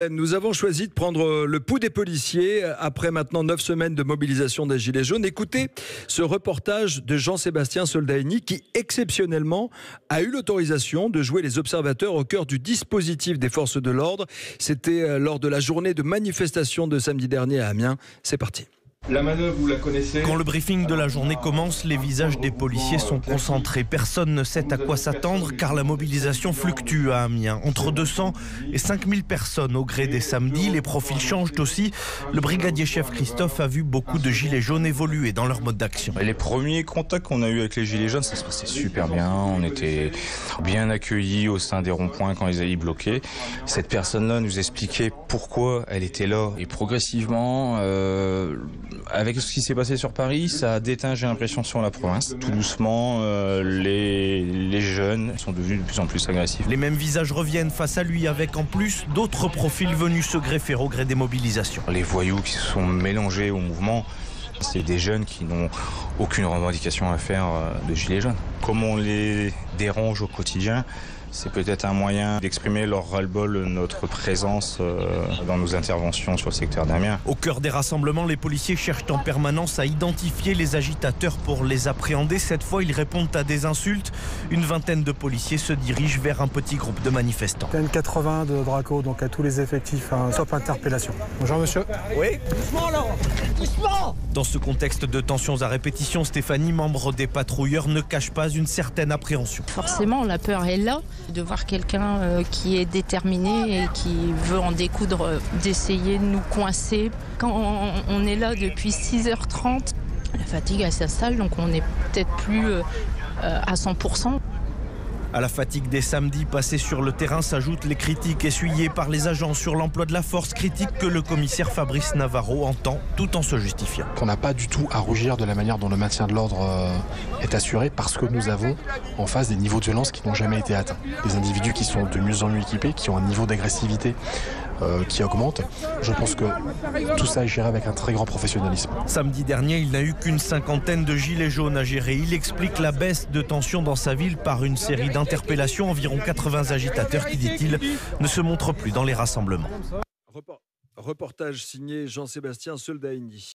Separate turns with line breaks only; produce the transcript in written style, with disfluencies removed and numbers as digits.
Nous avons choisi de prendre le pouls des policiers après maintenant 9 semaines de mobilisation des Gilets jaunes. Écoutez ce reportage de Jean-Sébastien Soldaini qui, exceptionnellement, a eu l'autorisation de jouer les observateurs au cœur du dispositif des forces de l'ordre. C'était lors de la journée de manifestation de samedi dernier à Amiens. C'est parti.
La manœuvre, vous la connaissez ?
Quand le briefing de la journée commence, les visages des policiers sont concentrés. Personne ne sait à quoi s'attendre car la mobilisation fluctue à Amiens. Entre 200 et 5000 personnes au gré des samedis. Les profils changent aussi. Le brigadier chef Christophe a vu beaucoup de gilets jaunes évoluer dans leur mode d'action.
Les premiers contacts qu'on a eus avec les gilets jaunes, ça se passait super bien. On était bien accueillis au sein des ronds-points quand ils avaient bloqué. Cette personne-là nous expliquait pourquoi elle était là. Et progressivement, avec ce qui s'est passé sur Paris, ça a déteint, j'ai l'impression, sur la province. Tout doucement, les jeunes sont devenus de plus en plus agressifs.
Les mêmes visages reviennent face à lui avec en plus d'autres profils venus se greffer au gré des mobilisations.
Les voyous qui se sont mélangés au mouvement, c'est des jeunes qui n'ont aucune revendication à faire de gilets jaunes. Comme on les dérange au quotidien, c'est peut-être un moyen d'exprimer leur ras-le-bol, notre présence dans nos interventions sur le secteur d'Amiens.
Au cœur des rassemblements, les policiers cherchent en permanence à identifier les agitateurs pour les appréhender. Cette fois, ils répondent à des insultes. Une vingtaine de policiers se dirigent vers un petit groupe de manifestants.
TN80 de Draco, donc à tous les effectifs, sauf interpellation. Bonjour monsieur.
Oui. Doucement là. Doucement. Dans ce contexte de tensions à répétition, Stéphanie, membre des patrouilleurs, ne cache pas une certaine appréhension.
Forcément, la peur est là. De voir quelqu'un qui est déterminé et qui veut en découdre, d'essayer de nous coincer. Quand on est là depuis 6h30, la fatigue elle s'installe, donc on n'est peut-être plus à 100%.
À la fatigue des samedis passés sur le terrain s'ajoutent les critiques essuyées par les agents sur l'emploi de la force, critiques que le commissaire Fabrice Navarro entend tout en se justifiant.
On n'a pas du tout à rougir de la manière dont le maintien de l'ordre est assuré parce que nous avons en face des niveaux de violence qui n'ont jamais été atteints. Des individus qui sont de mieux en mieux équipés, qui ont un niveau d'agressivité qui augmente. Je pense que tout ça est géré avec un très grand professionnalisme.
Samedi dernier, il n'a eu qu'une cinquantaine de gilets jaunes à gérer. Il explique la baisse de tension dans sa ville par une série d'interpellations. Environ 80 agitateurs qui, dit-il, ne se montrent plus dans les rassemblements.
Reportage signé Jean-Sébastien Soldaini.